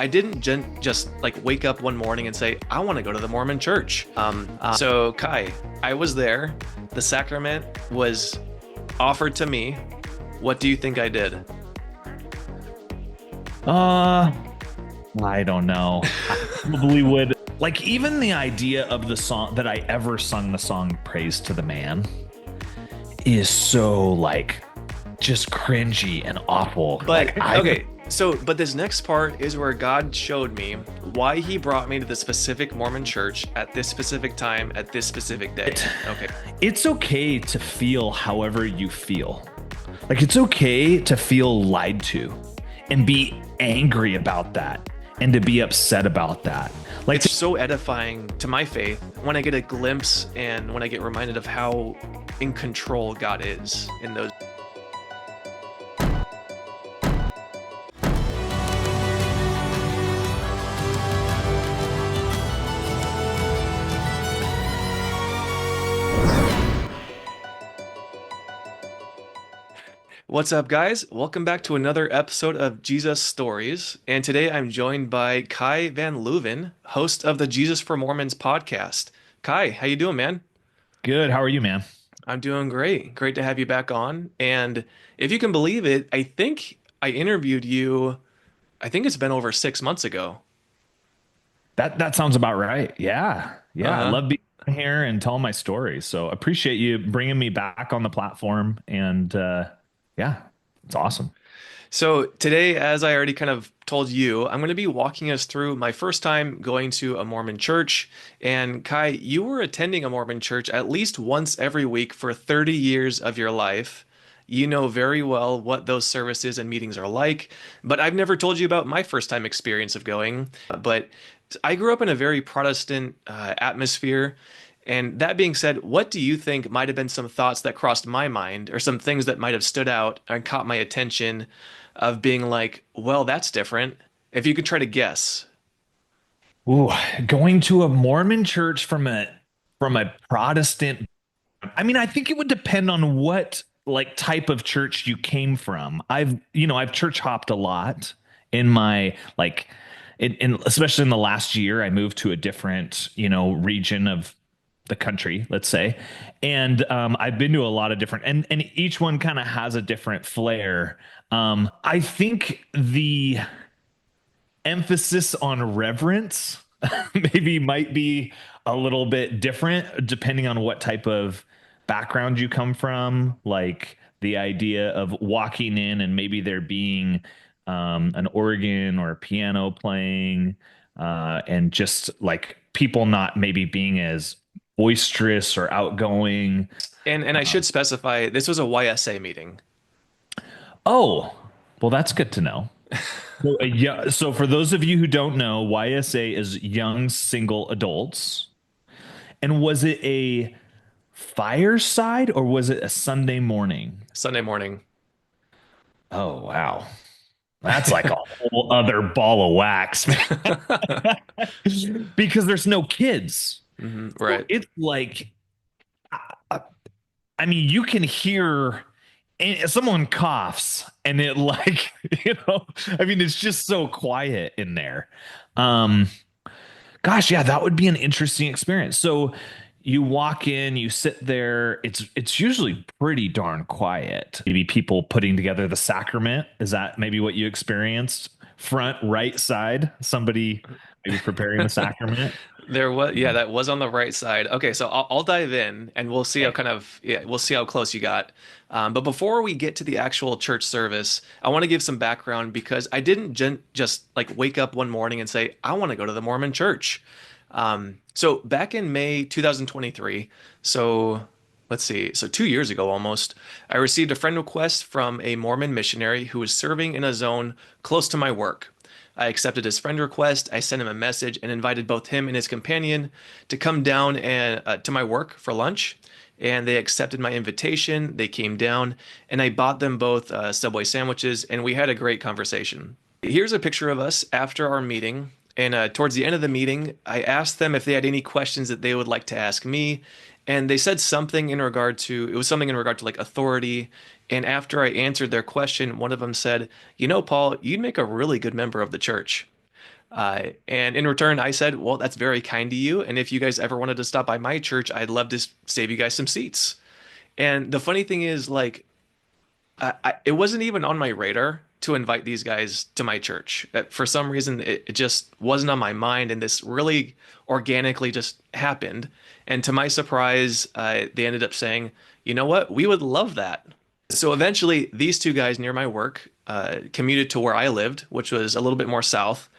I didn't just like wake up one morning and say, I want to go to the Mormon Church. So Kai, I was there. The sacrament was offered to me. What do you think I did? Uh, I don't know. I probably would. Like, even the idea of the song that I ever sung the song Praise to the Man is so, like, just cringy and awful. But okay, but this next part is where God showed me why he brought me to the specific Mormon church at this specific time at this specific day. Okay. It's okay to feel however you feel. Like, it's okay to feel lied to and be angry about that and to be upset about that. Like, It's so edifying to my faith when I get a glimpse and when I get reminded of how in control God is in those. What's up, guys? Welcome back to another episode of Jesus Stories. And today I'm joined by Kai Van Leuven, host of the Jesus for Mormons podcast. Kai, how you doing, man? good. How are you, man? I'm doing great. Great to have you back on. And if you can believe it, I think I interviewed you, I think it's been over 6 months ago. That sounds about right. Yeah. Yeah. I Uh-huh. love being here and telling my stories. So appreciate you bringing me back on the platform. And yeah, it's awesome. So today, as I already kind of told you, I'm going to be walking us through my first time going to a Mormon church. And Kai, you were attending a Mormon church at least once every week for 30 years of your life. You know very well what those services and meetings are like, but I've never told you about my first time experience of going. But I grew up in a very Protestant atmosphere. And that being said, what do you think might have been some thoughts that crossed my mind or some things that might have stood out and caught my attention of being like, well, that's different. If you could try to guess. Ooh, going to a Mormon church from a Protestant. I mean, I think it would depend on what like type of church you came from. I've church hopped a lot in my like especially in the last year, I moved to a different, region of the country, let's say. And I've been to a lot of different and each one kind of has a different flair. I think the emphasis on reverence maybe might be a little bit different depending on what type of background you come from. Like the idea of walking in and maybe there being an organ or a piano playing, and just like people not maybe being as boisterous or outgoing. And I should specify this was a YSA meeting. Oh, well, that's good to know. So, yeah. So for those of you who don't know, YSA is young single adults. And was it a fireside or was it a Sunday morning? Sunday morning. Oh, wow. That's like a whole other ball of wax, because there's no kids. So Right. it's like, uh, I mean, you can hear someone coughs and it like, I mean, it's just so quiet in there. Um, Gosh, yeah, that would be an interesting experience. So you walk in, you sit there. It's usually pretty darn quiet. Maybe people putting together the sacrament. Is that maybe what you experienced? Front right side, somebody maybe preparing the sacrament. There was, yeah, that was on the right side. Okay, so I'll dive in and we'll see how Okay. kind of, yeah, we'll see how close you got. But before we get to the actual church service, I want to give some background because I didn't just like wake up one morning and say, I want to go to the Mormon Church. So back in May 2023, so let's see, so 2 years ago almost, I received a friend request from a Mormon missionary who was serving in a zone close to my work. I accepted his friend request. I sent him a message and invited both him and his companion to come down and to my work for lunch. And they accepted my invitation. They came down, and I bought them both Subway sandwiches, and we had a great conversation. Here's a picture of us after our meeting. And towards the end of the meeting, I asked them if they had any questions that they would like to ask me. And they said something in regard to, it was something in regard to like authority. And after I answered their question, one of them said, you know, Paul, you'd make a really good member of the church. And in return, I said, well, that's very kind to you. And if you guys ever wanted to stop by my church, I'd love to save you guys some seats. And the funny thing is, like, it wasn't even on my radar to invite these guys to my church. For some reason, it just wasn't on my mind, and this really organically just happened. And to my surprise, they ended up saying, "You know what? We would love that." So eventually, these two guys near my work commuted to where I lived, which was a little bit more south,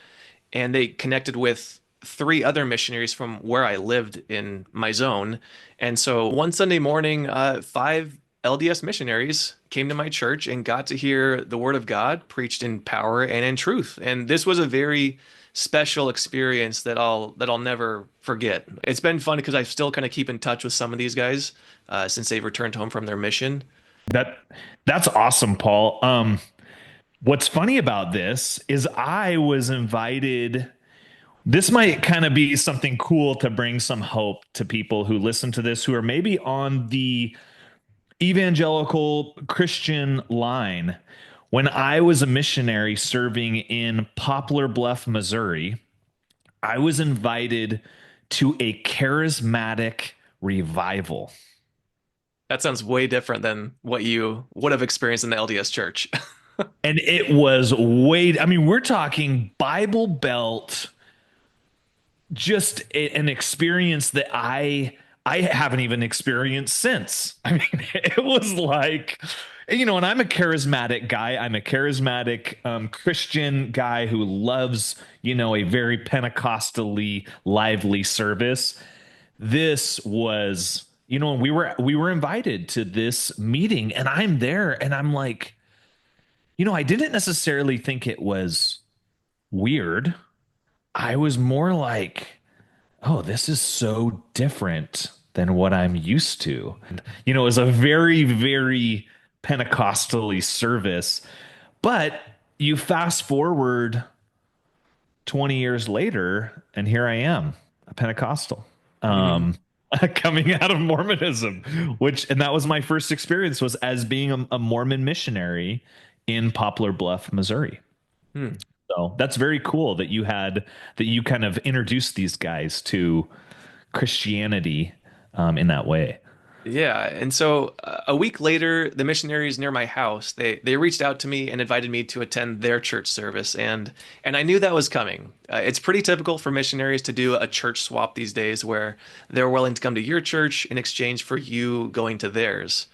and they connected with three other missionaries from where I lived in my zone. And so one Sunday morning, five LDS missionaries came to my church and got to hear the word of God preached in power and in truth. And this was a very special experience that I'll never forget. It's been fun because I still kind of keep in touch with some of these guys since they've returned home from their mission. That that's awesome, Paul. What's funny about this is I was invited. This might kind of be something cool to bring some hope to people who listen to this who are maybe on the evangelical Christian line. When I was a missionary serving in Poplar Bluff, Missouri, I was invited to a charismatic revival. That sounds way different than what you would have experienced in the LDS church. And it was way, I mean, we're talking Bible Belt, just an experience that I haven't even experienced since. I mean, it was like, and I'm a charismatic guy. I'm a charismatic Christian guy who loves, a very Pentecostally lively service. This was, and we were invited to this meeting, and I'm there, and I'm like, I didn't necessarily think it was weird. I was more like, oh, this is so different than what I'm used to. It was a very, very Pentecostally service. But you fast forward 20 years later, and here I am, a Pentecostal, Mhm. um, coming out of Mormonism, and that was my first experience was as being a Mormon missionary in Poplar Bluff, Missouri. Hmm. So that's very cool that you kind of introduced these guys to Christianity in that way. Yeah, and so a week later, the missionaries near my house, they reached out to me and invited me to attend their church service, and I knew that was coming. It's pretty typical for missionaries to do a church swap these days, where they're willing to come to your church in exchange for you going to theirs.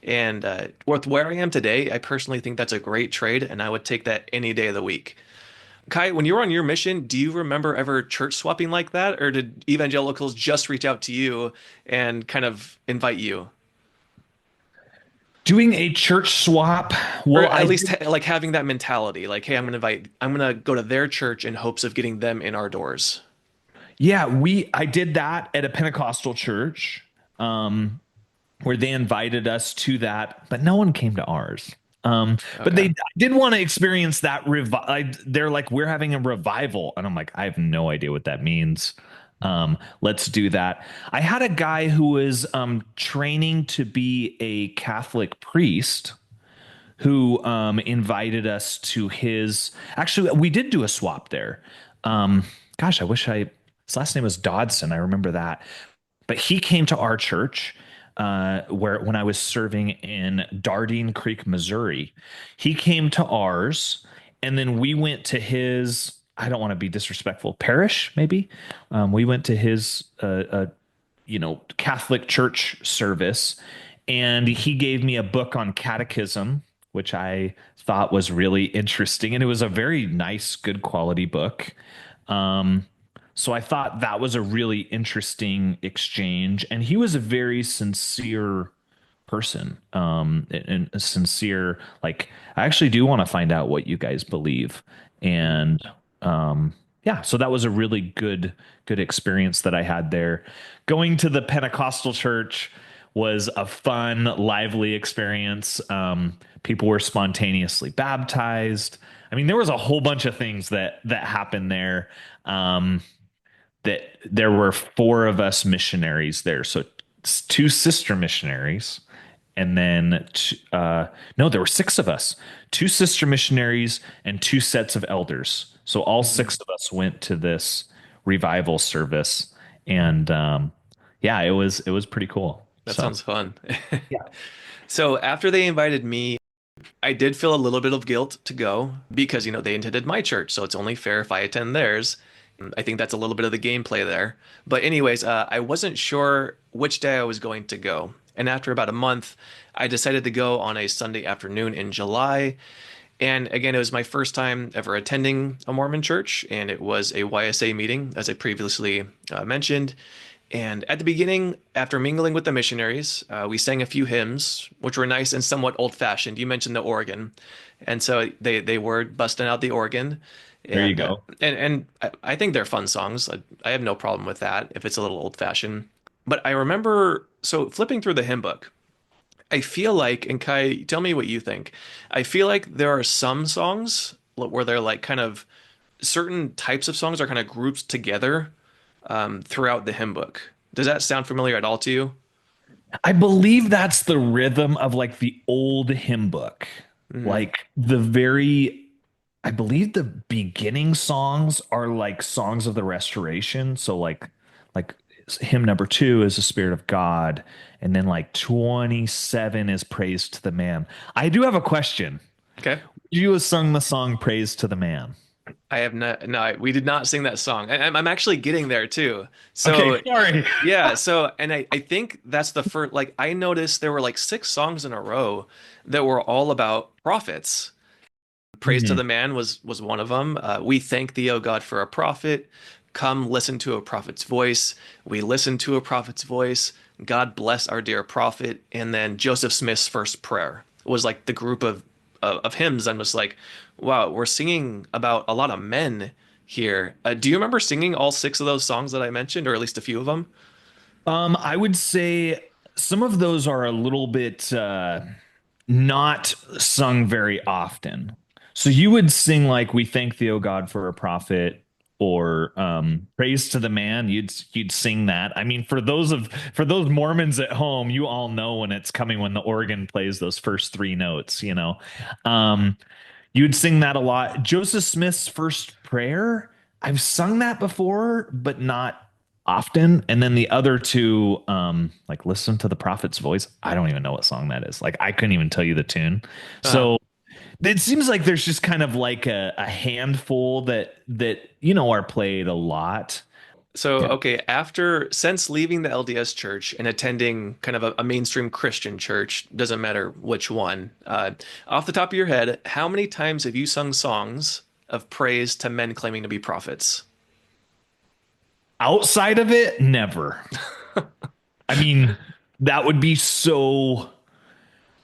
And with where I am today, I personally think that's a great trade, and I would take that any day of the week. Kai, when you were on your mission, do you remember ever church swapping like that, or did evangelicals just reach out to you and kind of invite you? Doing a church swap. Or Well, at I least did. like having that mentality, like, hey, I'm gonna go to their church in hopes of getting them in our doors. Yeah, I did that at a Pentecostal church, um, where they invited us to that, but no one came to ours. But Okay. they did want to experience that they're like, we're having a revival, and I'm like, I have no idea what that means. Let's do that. I had a guy who was training to be a Catholic priest who invited us to his. Actually, we did do a swap there. Um, Gosh, I wish his last name was Dodson. I remember that. But he came to our church where when I was serving in Dardine Creek, Missouri. He came to ours, and then we went to his. I don't want to be disrespectful. Parish, maybe. We went to his Catholic church service, and he gave me a book on catechism, which I thought was really interesting, and it was a very nice, good quality book. Um, so I thought that was a really interesting exchange, and he was a very sincere person, and a sincere, like, I actually do want to find out what you guys believe. And yeah, so that was a really good experience that I had there. Going to the Pentecostal church was a fun, lively experience. People were spontaneously baptized. I mean, there was a whole bunch of things that happened there. Um, that there were four of us missionaries there, so two sister missionaries, and then no, there were six of us, two sister missionaries and two sets of elders So all Mhm. six of us went to this revival service, and yeah, it was pretty cool. That So sounds fun. yeah, So after they invited me, I did feel a little bit of guilt to go because, they attended my church, so it's only fair if I attend theirs. I think that's a little bit of the gameplay there. But anyways, I wasn't sure which day I was going to go. And after about a month, I decided to go on a Sunday afternoon in July. And again, it was my first time ever attending a Mormon church, and it was a YSA meeting, as I previously mentioned. And at the beginning, after mingling with the missionaries, we sang a few hymns, which were nice and somewhat old-fashioned. You mentioned the organ, and so they were busting out the organ, there you and go. I think they're fun songs. I have no problem with that if it's a little old-fashioned. But I remember so flipping through the hymn book. I feel like, and Kai, tell me what you think. I feel like there are some songs where they're like kind of certain types of songs are kind of grouped together throughout the hymn book. Does that sound familiar at all to you? I believe that's the rhythm of like the old hymn book. Hmm. Like the very, I believe the beginning songs are like songs of the restoration. So like hymn number two is the Spirit of God. And then like 27 is Praise to the Man. I do have a question. Okay. You have sung the song Praise to the Man. I have not, no, we did not sing that song. I'm actually getting there too. Okay, So, sorry. yeah, so, and I think that's the first, like, I noticed there were like six songs in a row that were all about prophets. Praise to Mhm. the Man was one of them. We thank thee, O God, for a prophet. Come listen to a prophet's voice. We listen to a prophet's voice. God bless our dear prophet. And then Joseph Smith's first prayer was like the group of hymns. I'm just like, wow, we're singing about a lot of men here. Do you remember singing all six of those songs that I mentioned, or at least a few of them? I would say some of those are a little bit not sung very often. So you would sing like "We thank thee, O God, for a prophet," or "Praise to the Man." You'd sing that. I mean, for those Mormons at home, you all know when it's coming when the organ plays those first three notes. Um, you'd sing that a lot. Joseph Smith's first prayer, I've sung that before, but not often. And then the other two, like Listen to the Prophet's Voice. I don't even know what song that is. Like I couldn't even tell you the tune. Uh, So it seems like there's just kind of like a handful that are played a lot. So, Yeah. okay, since leaving the LDS church and attending kind of a mainstream Christian church, doesn't matter which one, off the top of your head, how many times have you sung songs of praise to men claiming to be prophets? Outside of it, never. I mean, that would be so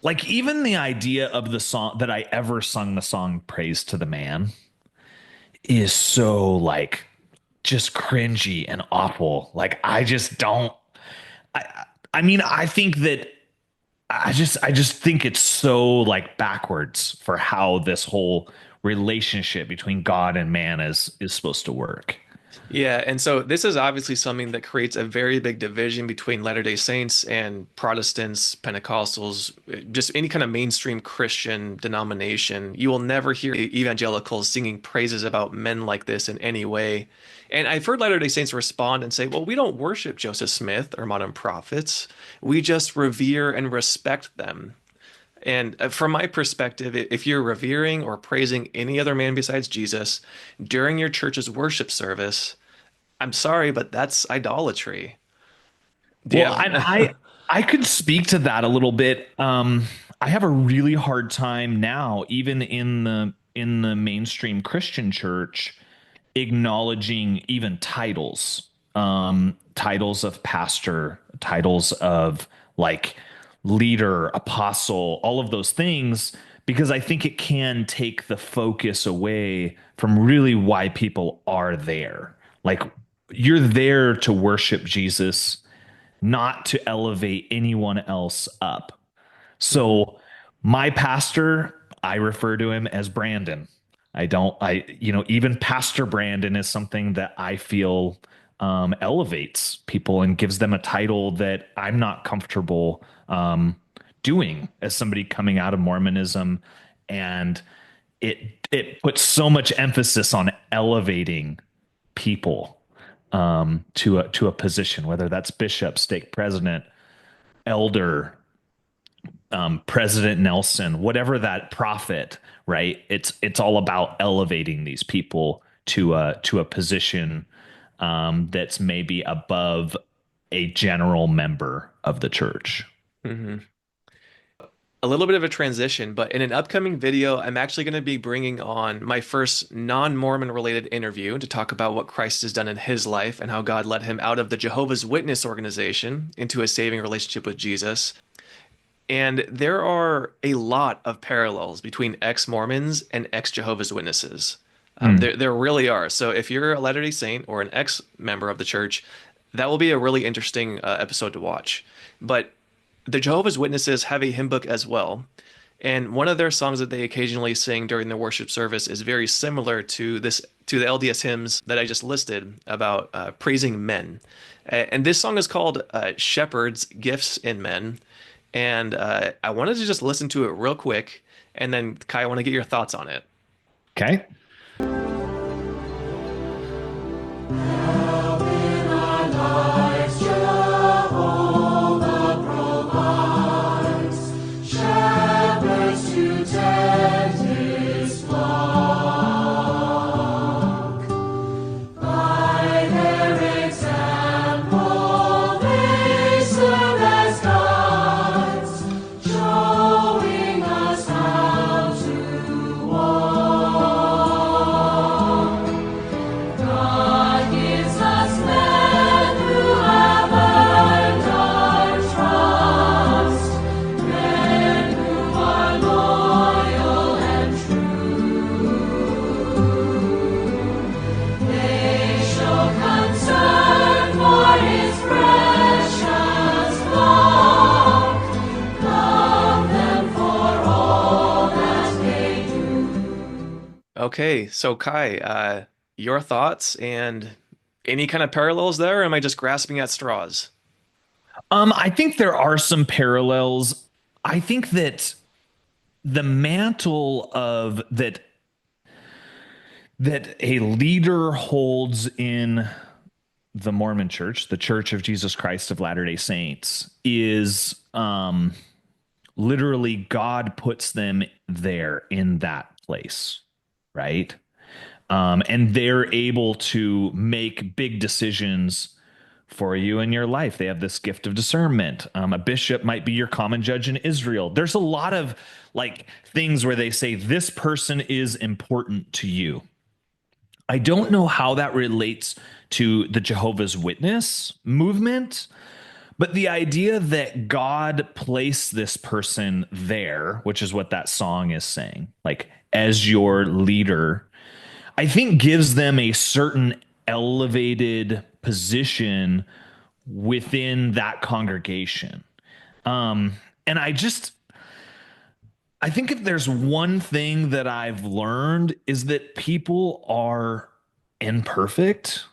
like even the idea of the song that I ever sung the song Praise to the Man is so like just cringy and awful. Like I just don't I mean I think that I just think it's so like backwards for how this whole relationship between God and man is supposed to work. Yeah, and so this is obviously something that creates a very big division between Latter-day Saints and Protestants, Pentecostals, just any kind of mainstream Christian denomination. You will never hear evangelicals singing praises about men like this in any way. And I've heard Latter-day Saints respond and say, well, we don't worship Joseph Smith or modern prophets. We just revere and respect them. And from my perspective, if you're revering or praising any other man besides Jesus during your church's worship service, I'm sorry, but that's idolatry. Do you Well, have I could speak to that a little bit. I have a really hard time now, even in the mainstream Christian church, acknowledging even titles, titles of pastor, titles of like leader, apostle, all of those things, because I think it can take the focus away from really why people are there. Like you're there to worship Jesus, not to elevate anyone else up. Mhm. So my pastor, I refer to him as Brandon. Even Pastor Brandon is something that I feel elevates people and gives them a title that I'm not comfortable doing as somebody coming out of Mormonism and it puts so much emphasis on elevating people to a position, whether that's bishop, stake president, elder, President Nelson, whatever that prophet, right? It's all about elevating these people to a position that's maybe above a general member of the church. Hmm. A little bit of a transition, but in an upcoming video, I'm actually going to be bringing on my first non-Mormon related interview to talk about what Christ has done in his life and how God led him out of the Jehovah's Witness organization into a saving relationship with Jesus. And there are a lot of parallels between ex-Mormons and ex-Jehovah's Witnesses. Hmm. There really are. So if you're a Latter-day Saint or an ex-member of the church, that will be a really interesting episode to watch. But the Jehovah's Witnesses have a hymn book as well. And one of their songs that they occasionally sing during the worship service is very similar to the LDS hymns that I just listed about praising men. And this song is called Shepherds, Gifts in Men. And I wanted to just listen to it real quick. And then, Kai, I want to get your thoughts on it. Okay. Okay, so Kai, your thoughts and any kind of parallels there, or am I just grasping at straws? I think there are some parallels. I think that the mantle of that a leader holds in the Mormon Church, the Church of Jesus Christ of Latter-day Saints, is literally God puts them there in that place, right? And they're able to make big decisions for you in your life. They have this gift of discernment. A bishop might be your common judge in Israel. There's a lot of like things where they say this person is important to you. I don't know how that relates to the Jehovah's Witness movement, but the idea that God placed this person there, which is what that song is saying, like as your leader, I think gives them a certain elevated position within that congregation. Um, and I think if there's one thing that I've learned is that people are imperfect.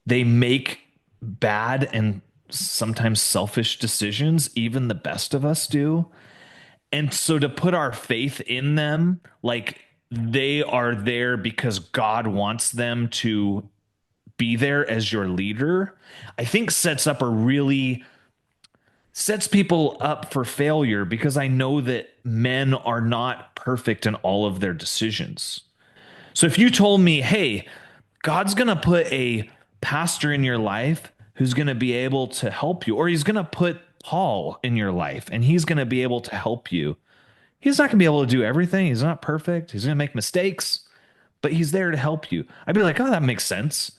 They make bad and sometimes selfish decisions. Even the best of us do. And so to put our faith in them, like they are there because God wants them to be there as your leader, I think sets people up for failure because I know that men are not perfect in all of their decisions. So if you told me, hey, God's going to put a pastor in your life who's going to be able to help you, or he's going to put Paul in your life and he's going to be able to help you. He's not going to be able to do everything. He's not perfect. He's going to make mistakes, but he's there to help you. I'd be like, oh, that makes sense.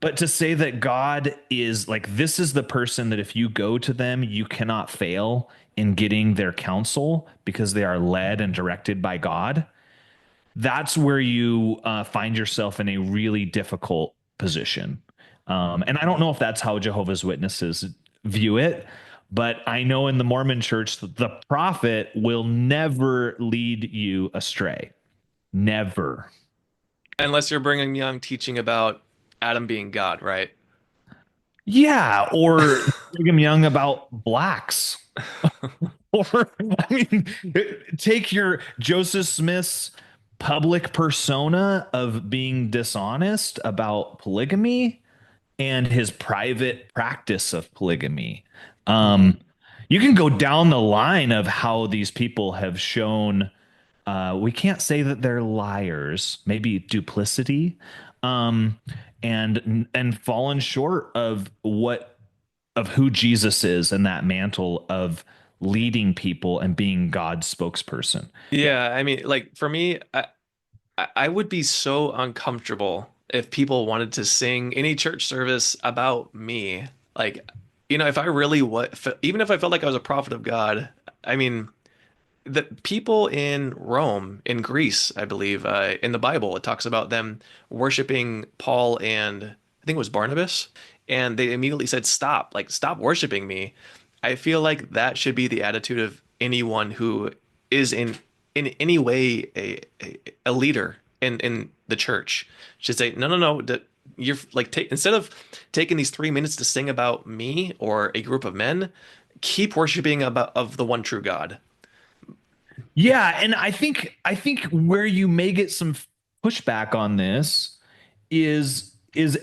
But to say that God is like, this is the person that if you go to them, you cannot fail in getting their counsel because they are led and directed by God, that's where you find yourself in a really difficult position. And I don't know if that's how Jehovah's Witnesses view it, but I know in the Mormon church, the prophet will never lead you astray. Never. Unless you're bringing young teaching about Adam being God, right? Yeah, or Brigham Young about blacks. Or, I mean, take your Joseph Smith's. public persona of being dishonest about polygamy and his private practice of polygamy. Hmm. Um, you can go down the line of how these people have shown, we can't say that they're liars, maybe duplicity, um, and fallen short of who Jesus is and that mantle of leading people and being God's spokesperson. Yeah. Yeah, I mean, like for me, I would be so uncomfortable if people wanted to sing any church service about me. Like, if I really even if I felt like I was a prophet of God, I mean, the people in Rome, in Greece, I believe, in the Bible, it talks about them worshiping Paul and I think it was Barnabas, and they immediately said, "Stop! Like, stop worshiping me." I feel like that should be the attitude of anyone who is in any way a leader in the church. Should say, "No, no, no." You're like take instead of taking these 3 minutes to sing about me or a group of men, keep worshiping about of the one true God. Yeah, and I think where you may get some pushback on this is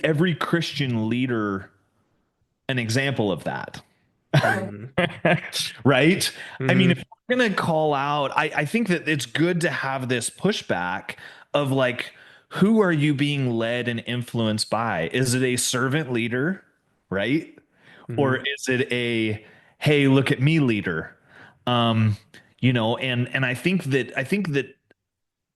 every Christian leader an example of that. Hmm. Right? I mean, if Hmm. we're gonna call out, I think that it's good to have this pushback of like, who are you being led and influenced by? Is it a servant leader, right? Or Hmm. is it a hey, look at me leader? Um, and I think that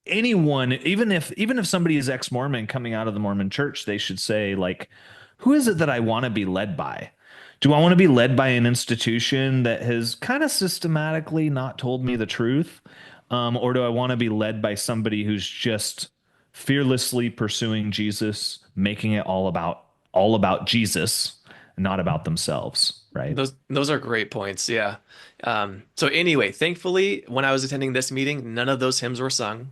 anyone, even if somebody is ex-Mormon coming out of the Mormon church, they should say like, who is it that I want to be led by? Do I want to be led by an institution that has kind of systematically not told me the truth? Or do I want to be led by somebody who's just fearlessly pursuing Jesus, making it all about Jesus, not about themselves, right? Those are great points. Yeah. So anyway, thankfully, when I was attending this meeting, none of those hymns were sung.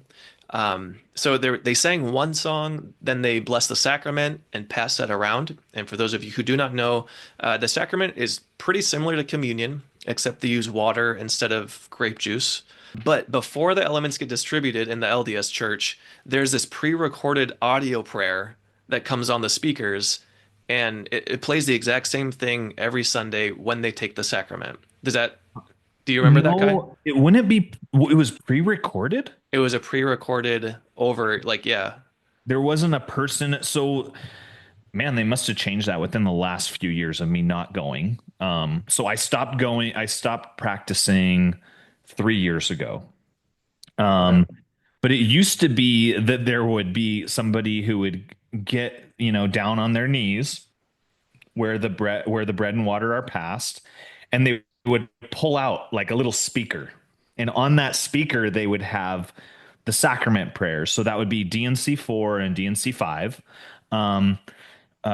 So they sang one song, then they blessed the sacrament and passed that around. And for those of you who do not know, the sacrament is pretty similar to communion, except they use water instead of grape juice. But before the elements get distributed in the LDS church, there's this pre-recorded audio prayer that comes on the speakers, and it plays the exact same thing every Sunday when they take the sacrament. Do you remember that, Kai? No, it wouldn't be. It was pre-recorded. It was a pre-recorded over, like, yeah. There wasn't a person. So, man, they must have changed that within the last few years of me not going. So I stopped going. I stopped practicing 3 years ago. Okay. Um, but it used to be that there would be somebody who would get, down on their knees where the bread and water are passed, and they would pull out like a little speaker. And on that speaker, they would have the sacrament prayers. So that would be DNC 4 and DNC 5. Um,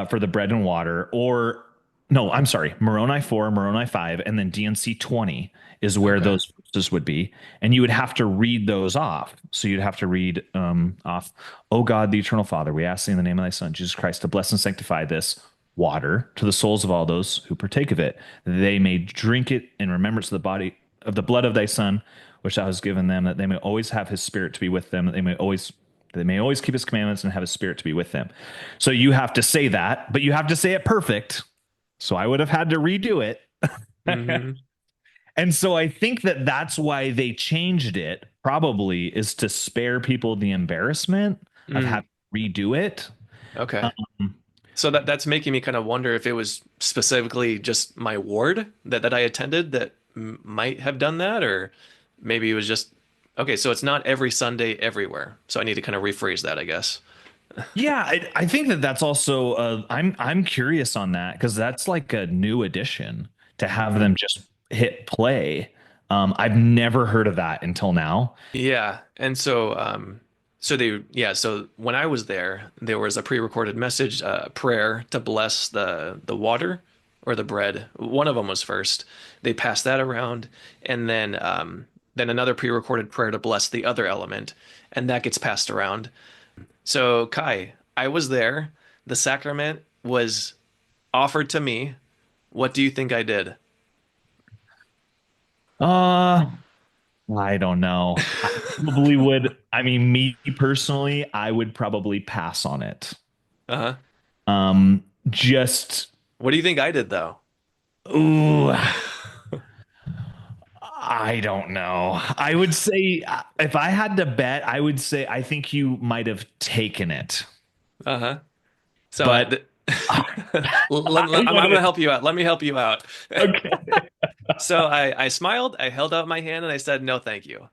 for the bread and water, or no, I'm sorry, Moroni 4, Moroni 5, and then DNC 20 is where Okay. those verses would be. And you would have to read those off. So you'd have to read off, "O God, the eternal Father, we ask thee in the name of thy Son, Jesus Christ, to bless and sanctify this water to the souls of all those who partake of it. They may drink it in remembrance of the body of the blood of thy Son, which thou hast given them, that they may always have his spirit to be with them, that they may always keep his commandments and have his spirit to be with them." So you have to say that, but you have to say it perfect. So I would have had to redo it. Hmm. And so I think that that's why they changed it, probably, is to spare people the embarrassment of Mm. having to redo it. Okay. Um, So that's making me kind of wonder if it was specifically just my ward that I attended that might have done that, or maybe it was just okay. So it's not every Sunday everywhere. So I need to kind of rephrase that, I guess. yeah, I think that that's also I'm curious on that because that's like a new addition to have Hmm. them just hit play. I've never heard of that until now. Yeah, and so when I was there was a pre-recorded message, prayer to bless the water or the bread. One of them was first. They passed that around, and then another pre-recorded prayer to bless the other element, and that gets passed around. So Kai, I was there. The sacrament was offered to me. What do you think I did? Uh I don't know. I probably would. I mean, me personally, I would probably pass on it. Uh-huh. Just, What do you think I did though? ooh, I don't know. I would say if I had to bet, I would say I think you might have taken it. Uh-huh. So But I I'm gonna gotta, help you out. Let me help you out. okay. So I smiled, I held out my hand, and I said, "No, thank you."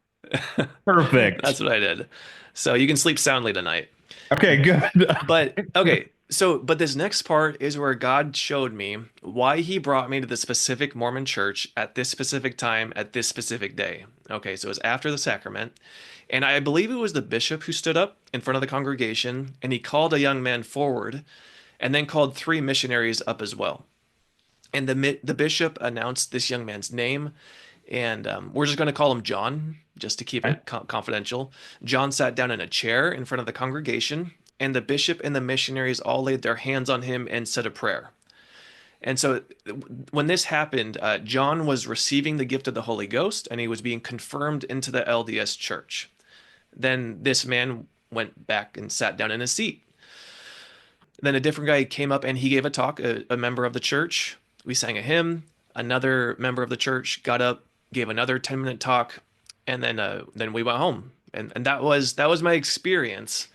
Perfect. That's what I did. So you can sleep soundly tonight. Okay, good. But okay, but this next part is where God showed me why he brought me to the specific Mormon church at this specific time at this specific day. Okay, so it was after the sacrament, and I believe it was the bishop who stood up in front of the congregation and he called a young man forward and then called three missionaries up as well. And the bishop announced this young man's name, and we're just going to call him John, just to keep Okay. it confidential. John sat down in a chair in front of the congregation, and the bishop and the missionaries all laid their hands on him and said a prayer. And so, when this happened, John was receiving the gift of the Holy Ghost, and he was being confirmed into the LDS Church. Then this man went back and sat down in his seat. Then a different guy came up and he gave a talk, a member of the church. We sang a hymn. Another member of the church got up, gave another 10-minute talk, and then we went home. And that was my experience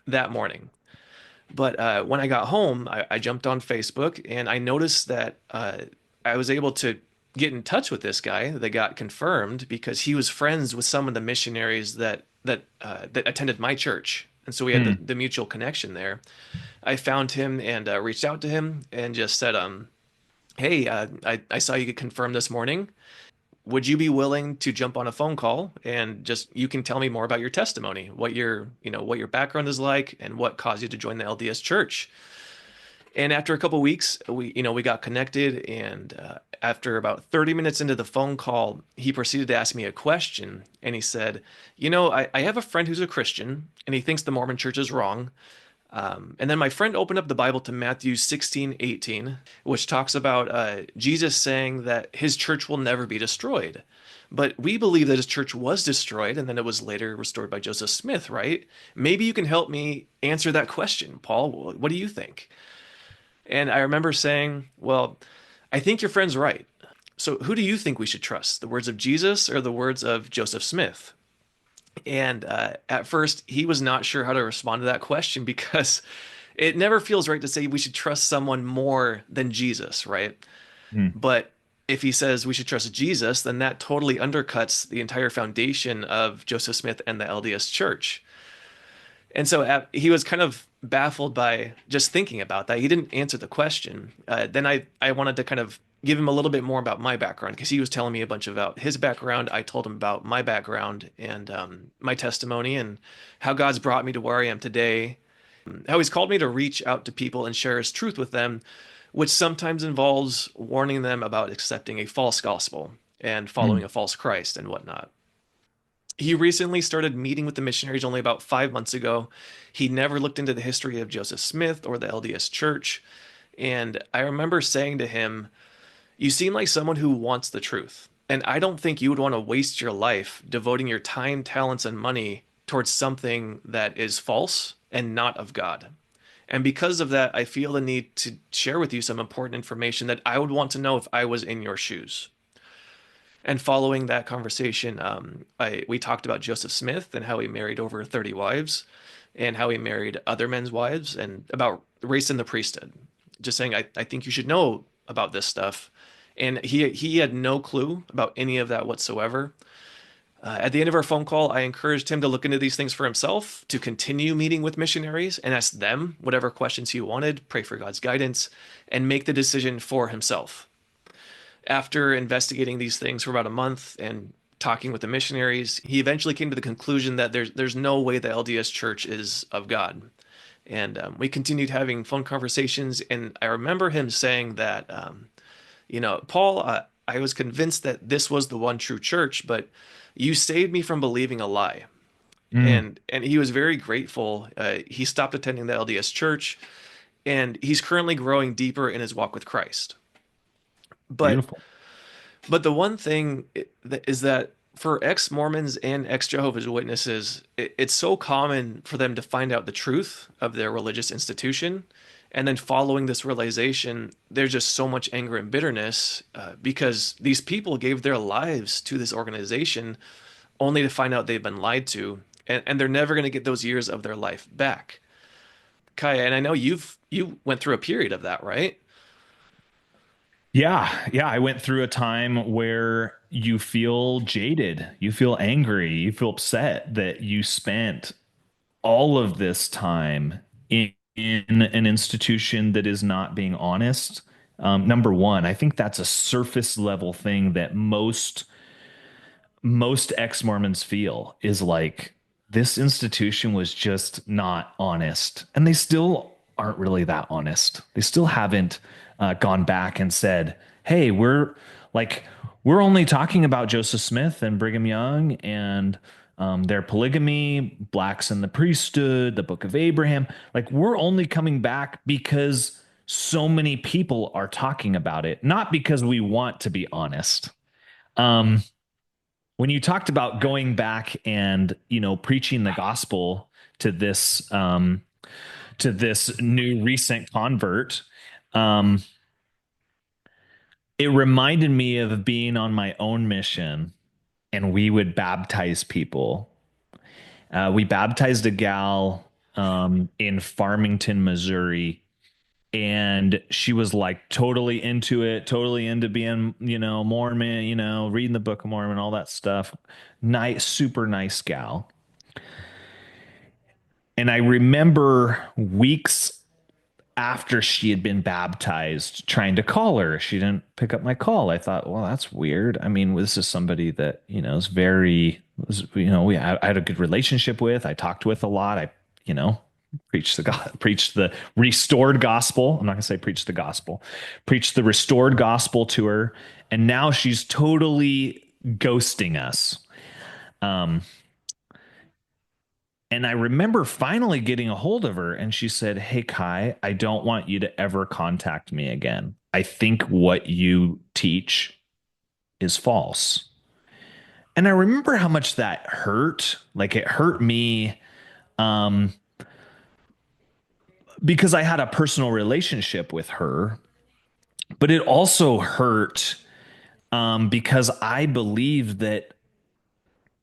that morning. But when I got home, I jumped on Facebook and I noticed that I was able to get in touch with this guy that got confirmed because he was friends with some of the missionaries that attended my church, and so we had the, Hmm. the mutual connection there. I found him and reached out to him and just said, "Hey, I saw you get confirmed this morning. Would you be willing to jump on a phone call and just you can tell me more about your testimony, what your background is like, and what caused you to join the LDS Church?" And after a couple weeks, we got connected, and after about 30 minutes into the phone call, he proceeded to ask me a question, and he said, I have a friend who's a Christian, and he thinks the Mormon Church is wrong. And then my friend opened up the Bible to Matthew 16:18, which talks about Jesus saying that his church will never be destroyed. But we believe that his church was destroyed and then it was later restored by Joseph Smith, right? Maybe you can help me answer that question, Paul. What do you think? And I remember saying, well, I think your friend's right. So who do you think we should trust? The words of Jesus or the words of Joseph Smith? And at first, he was not sure how to respond to that question because it never feels right to say we should trust someone more than Jesus, right? Hmm. But if he says we should trust Jesus, then that totally undercuts the entire foundation of Joseph Smith and the LDS Church. And so he was kind of baffled by just thinking about that. He didn't answer the question. Then I wanted to kind of give him a little bit more about my background because he was telling me a bunch about his background. I told him about my background and my testimony and how God's brought me to where I am today, how he's called me to reach out to people and share his truth with them, which sometimes involves warning them about accepting a false gospel and following Hmm. a false Christ and whatnot. He recently started meeting with the missionaries only about 5 months ago. He never looked into the history of Joseph Smith or the LDS Church. And I remember saying to him, "You seem like someone who wants the truth. And I don't think you would want to waste your life devoting your time, talents, and money towards something that is false and not of God. And because of that, I feel the need to share with you some important information that I would want to know if I was in your shoes." And following that conversation, we talked about Joseph Smith and how he married over 30 wives and how he married other men's wives and about race in the priesthood. Just saying, I think you should know about this stuff. And he had no clue about any of that whatsoever. At the end of our phone call, I encouraged him to look into these things for himself, to continue meeting with missionaries and ask them whatever questions he wanted, pray for God's guidance, and make the decision for himself. After investigating these things for about a month and talking with the missionaries, he eventually came to the conclusion that there's no way the LDS Church is of God. And we continued having phone conversations, and I remember him saying that, Paul, I was convinced that this was the one true church, but you saved me from believing a lie. Hmm. And he was very grateful. He stopped attending the LDS Church, and he's currently growing deeper in his walk with Christ. But Beautiful. But the one thing is that For ex-Mormons and ex-Jehovah's Witnesses, it's so common for them to find out the truth of their religious institution. And then following this realization, there's just so much anger and bitterness because these people gave their lives to this organization only to find out they've been lied to. And they're never going to get those years of their life back. Kaya, and I know you went through a period of that, right? Yeah, yeah. I went through a time where you feel jaded, you feel angry, you feel upset that you spent all of this time in an institution that is not being honest. Number one, I think that's a surface level thing that most ex-Mormons feel is like this institution was just not honest. And they still aren't really that honest. They still haven't gone back and said, hey, like, we're only talking about Joseph Smith and Brigham Young and their polygamy, blacks in the priesthood, the Book of Abraham. Like, we're only coming back because so many people are talking about it, not because we want to be honest. Um, when you talked about going back and preaching the gospel to this new recent convert, um, it reminded me of being on my own mission, and we would baptize people. We baptized a gal in Farmington, Missouri, and she was like totally into it, totally into being, Mormon, reading the Book of Mormon, all that stuff. Nice, super nice gal. And I remember weeks after she had been baptized trying to call her. She didn't pick up my call. I thought, well, that's weird. I mean, this is somebody that, is I had a good relationship with. I talked with a lot. I, you know, preached the restored gospel. I'm not going to say preach the gospel, preached the restored gospel to her. And now she's totally ghosting us. Um, and I remember finally getting a hold of her, and she said, hey, Kai, I don't want you to ever contact me again. I think what you teach is false. And I remember how much that hurt. Like, it hurt me um, because I had a personal relationship with her, but it also hurt because I believed that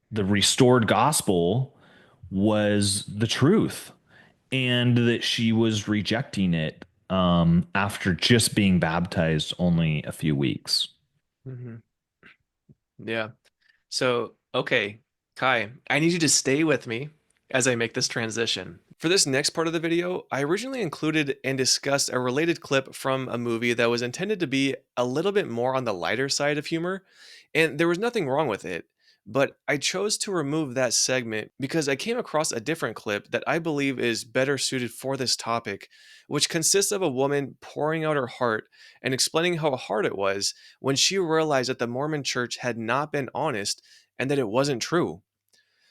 the restored gospel was the truth and that she was rejecting it after just being baptized only a few weeks. Hmm. Yeah. So, okay, Kai, I need you to stay with me as I make this transition. For this next part of the video, I originally included and discussed a related clip from a movie that was intended to be a little bit more on the lighter side of humor, and there was nothing wrong with it. But I chose to remove that segment because I came across a different clip that I believe is better suited for this topic, which consists of a woman pouring out her heart and explaining how hard it was when she realized that the Mormon Church had not been honest and that it wasn't true.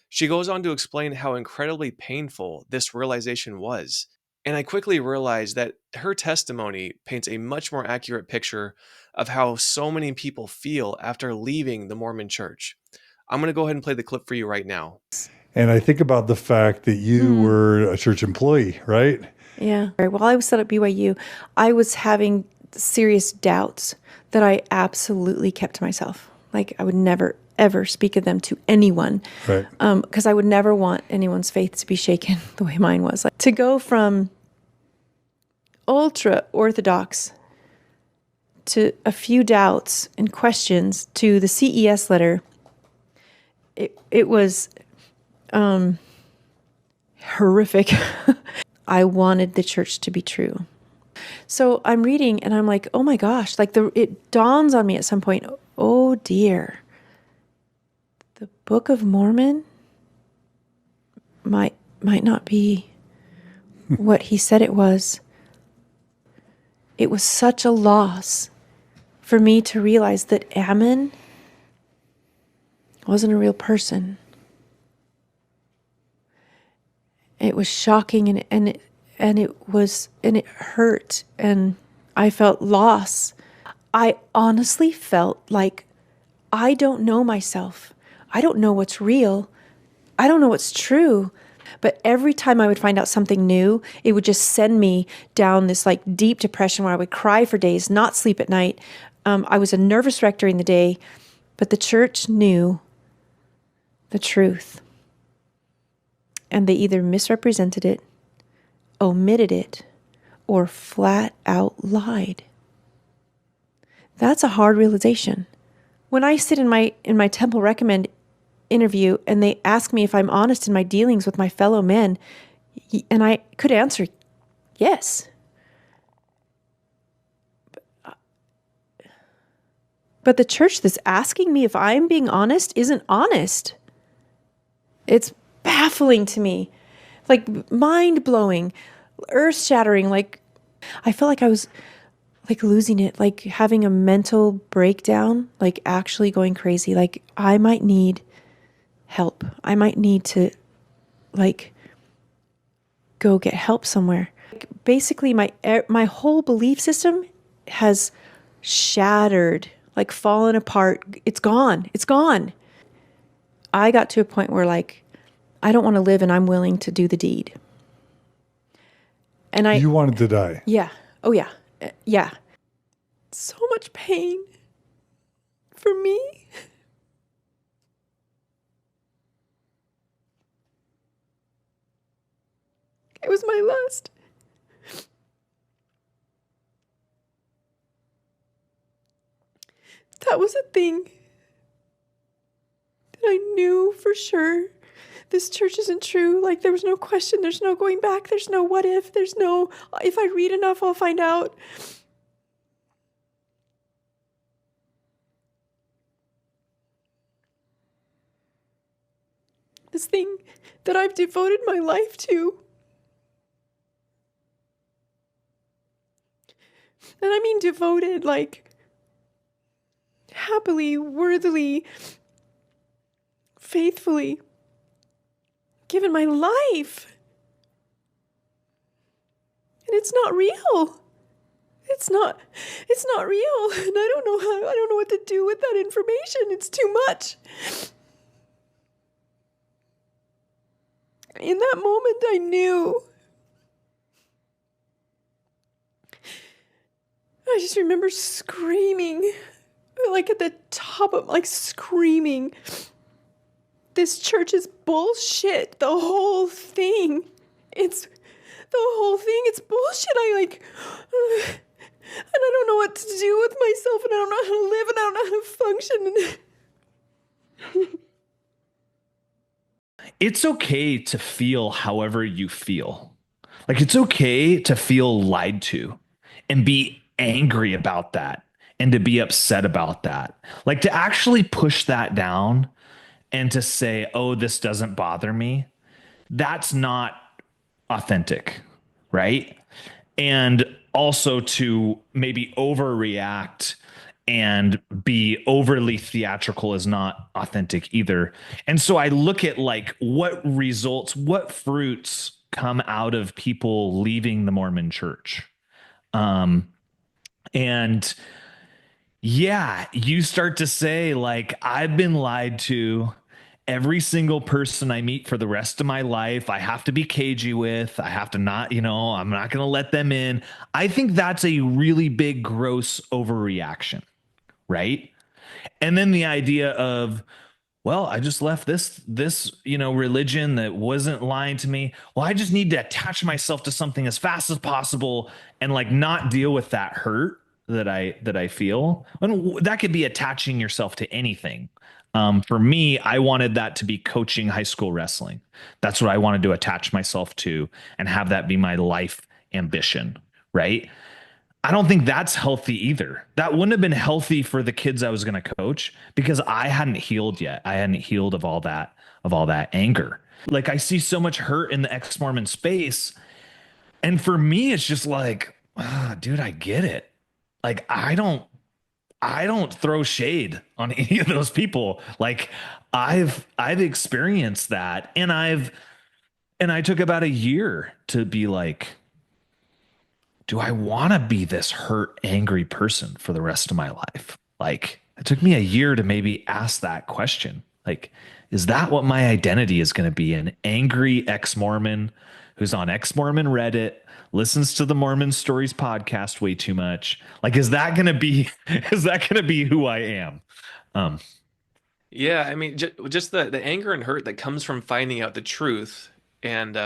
She goes on to explain how incredibly painful this realization was. And I quickly realized that her testimony paints a much more accurate picture of how so many people feel after leaving the Mormon Church. I'm going to go ahead and play the clip for you right now. And I think about the fact that you were a church employee, right? Yeah. While I was still at BYU, I was having serious doubts that I absolutely kept to myself. Like, I would never, ever speak of them to anyone. Right. Because I would never want anyone's faith to be shaken the way mine was. Like, to go from ultra orthodox to a few doubts and questions to the CES letter, it was horrific. I wanted the church to be true. So I'm reading and I'm like, oh my gosh, like it dawns on me at some point, oh dear, the Book of Mormon might not be what he said it was. It was such a loss for me to realize that Ammon wasn't a real person. It was shocking and it hurt, and I felt loss. I honestly felt like I don't know myself. I don't know what's real. I don't know what's true. But every time I would find out something new, it would just send me down this like deep depression where I would cry for days, not sleep at night. I was a nervous wreck during the day, but the church knew the truth. And they either misrepresented it, omitted it, or flat out lied. That's a hard realization. When I sit in my temple recommend interview and they ask me if I'm honest in my dealings with my fellow men, and I could answer yes. But the church that's asking me if I'm being honest isn't honest. It's baffling to me, like mind-blowing, earth-shattering. Like I felt like I was like losing it, like having a mental breakdown, like actually going crazy. Like I might need help. I might need to like go get help somewhere. Like, basically my whole belief system has shattered, like fallen apart. It's gone. It's gone. I got to a point where like I don't want to live and I'm willing to do the deed. And You wanted to die. yeah. Oh yeah. Yeah. So much pain for me. It was my lust. That was a thing that I knew for sure. This church isn't true. Like there was no question. There's no going back. There's no what if. There's no, if I read enough, I'll find out. This thing that I've devoted my life to. And I mean devoted, like happily, worthily, faithfully, given my life. And it's not real. It's not real. And I don't know what to do with that information. It's too much. In that moment, I knew. I just remember screaming, like at the top of, like screaming, this church is bullshit. The whole thing. It's bullshit. And I don't know what to do with myself, and I don't know how to live, and I don't know how to function. It's okay to feel however you feel. Like it's okay to feel lied to and be angry about that and to be upset about that. Like to actually push that down and to say, oh, this doesn't bother me. That's not authentic, right? And also to maybe overreact and be overly theatrical is not authentic either. And so I look at like what results, what fruits come out of people leaving the Mormon Church. And yeah, you start to say like, I've been lied to. Every single person I meet for the rest of my life, I have to be cagey with. I have to not, I'm not going to let them in. I think that's a really big, gross overreaction, right? And then the idea of, well, I just left this religion that wasn't lying to me. Well, I just need to attach myself to something as fast as possible and like not deal with that hurt that I feel. And that could be attaching yourself to anything. For me, I wanted that to be coaching high school wrestling. That's what I wanted to attach myself to and have that be my life ambition, right? I don't think that's healthy either. That wouldn't have been healthy for the kids I was going to coach because I hadn't healed yet. I hadn't healed of all that anger. Like I see so much hurt in the ex-Mormon space. And for me, it's just like, dude, I get it. Like I don't throw shade on any of those people. Like I've experienced that and I took about a year to be like, do I want to be this hurt, angry person for the rest of my life? Like it took me a year to maybe ask that question. Like, is that what my identity is going to be? An angry ex-Mormon who's on ex-Mormon Reddit, listens to the Mormon Stories podcast way too much. Like, is that going to be, is that going to be who I am? Um, Yeah, I mean, just the anger and hurt that comes from finding out the truth, and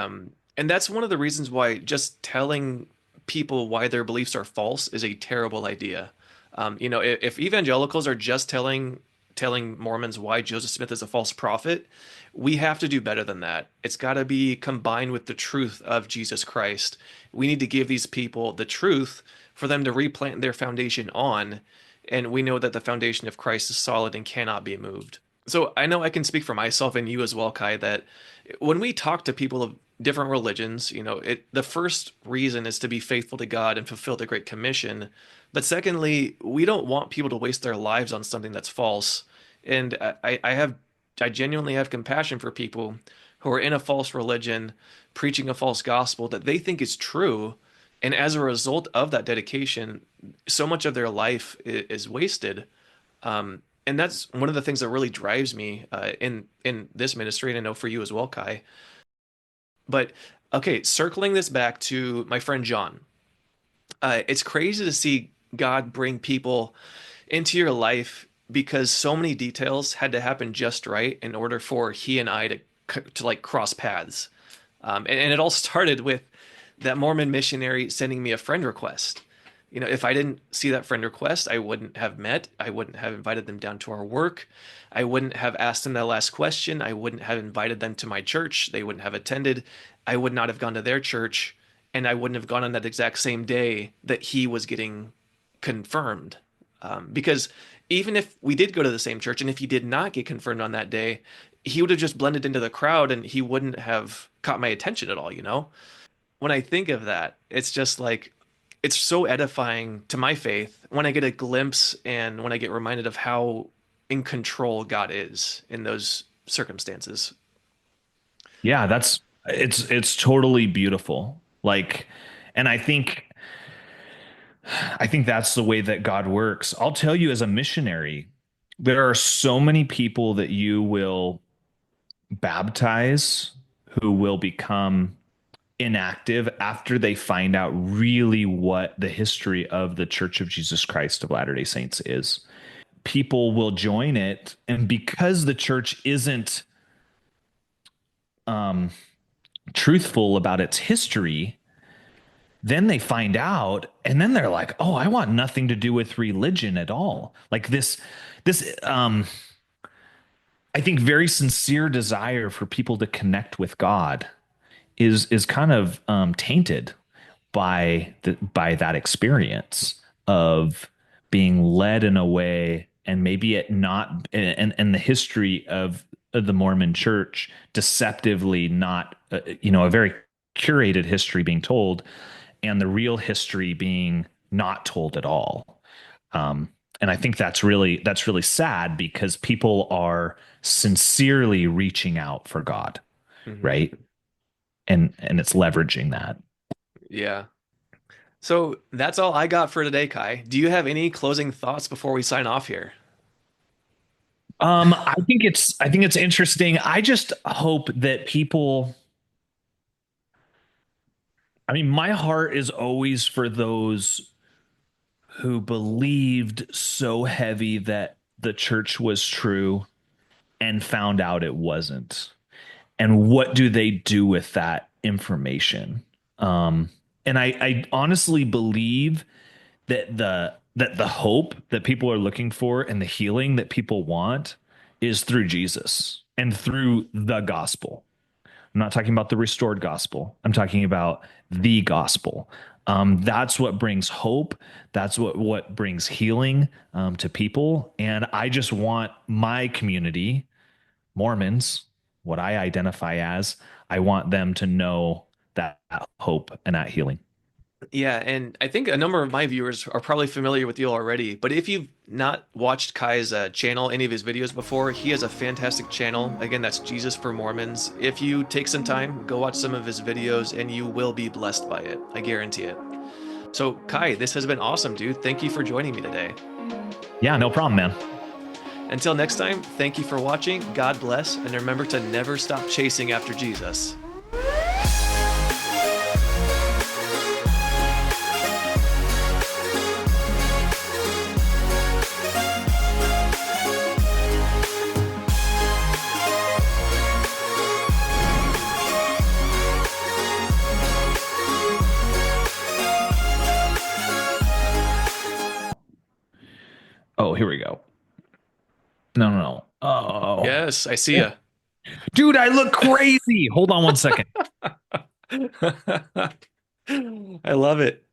that's one of the reasons why just telling people why their beliefs are false is a terrible idea. If evangelicals are just telling Mormons why Joseph Smith is a false prophet, we have to do better than that. It's got to be combined with the truth of Jesus Christ. We need to give these people the truth for them to replant their foundation on, and we know that the foundation of Christ is solid and cannot be moved. So I know I can speak for myself and you as well, Kai, that when we talk to people of different religions, the first reason is to be faithful to God and fulfill the Great Commission. But secondly, we don't want people to waste their lives on something that's false. And I genuinely have compassion for people who are in a false religion, preaching a false gospel that they think is true. And as a result of that dedication, so much of their life is wasted. And that's one of the things that really drives me in this ministry, and I know for you as well, Kai. But okay, circling this back to my friend John, it's crazy to see God bring people into your life because so many details had to happen just right in order for he and I to like cross paths. And it all started with that Mormon missionary sending me a friend request. If I didn't see that friend request, I wouldn't have met. I wouldn't have invited them down to our work. I wouldn't have asked them that last question. I wouldn't have invited them to my church. They wouldn't have attended. I would not have gone to their church. And I wouldn't have gone on that exact same day that he was getting confirmed. Because even if we did go to the same church and if he did not get confirmed on that day, he would have just blended into the crowd and he wouldn't have caught my attention at all. When I think of that, it's just like, it's so edifying to my faith when I get a glimpse and when I get reminded of how in control God is in those circumstances. yeah, it's totally beautiful. Like, and I think that's the way that God works. I'll tell you, as a missionary, there are so many people that you will baptize who will become inactive after they find out really what the history of the Church of Jesus Christ of Latter-day Saints is. People will join it, and because the church isn't truthful about its history, then they find out, and then they're like, "Oh, I want nothing to do with religion at all." Like this, I think, very sincere desire for people to connect with God is kind of tainted by that experience of being led in a way, and maybe it not, and the history of the Mormon Church deceptively not, a very curated history being told, and the real history being not told at all. And I think that's really sad because people are sincerely reaching out for God, Hmm. right? And it's leveraging that. Yeah. So that's all I got for today, Kai. Do you have any closing thoughts before we sign off here? I think it's interesting. I just hope that people, I mean, my heart is always for those who believed so heavy that the church was true and found out it wasn't. And what do they do with that information? And I honestly believe that the hope that people are looking for and the healing that people want is through Jesus and through the gospel. I'm not talking about the restored gospel. I'm talking about the gospel. That's what brings hope. That's what brings healing to people. And I just want my community, Mormons, what I identify as, I want them to know that hope and that healing. Yeah, and I think a number of my viewers are probably familiar with you already, but if you've not watched Kai's channel, any of his videos before, he has a fantastic channel. Again, that's Jesus for Mormons. If you take some time, go watch some of his videos and you will be blessed by it. I guarantee it. So, Kai, this has been awesome, dude. Thank you for joining me today. Yeah, no problem, man. Until next time, thank you for watching. God bless, and remember to never stop chasing after Jesus. Oh, here we go. No. Oh. Yes, I see ya. Dude, I look crazy. Hold on one second. I love it.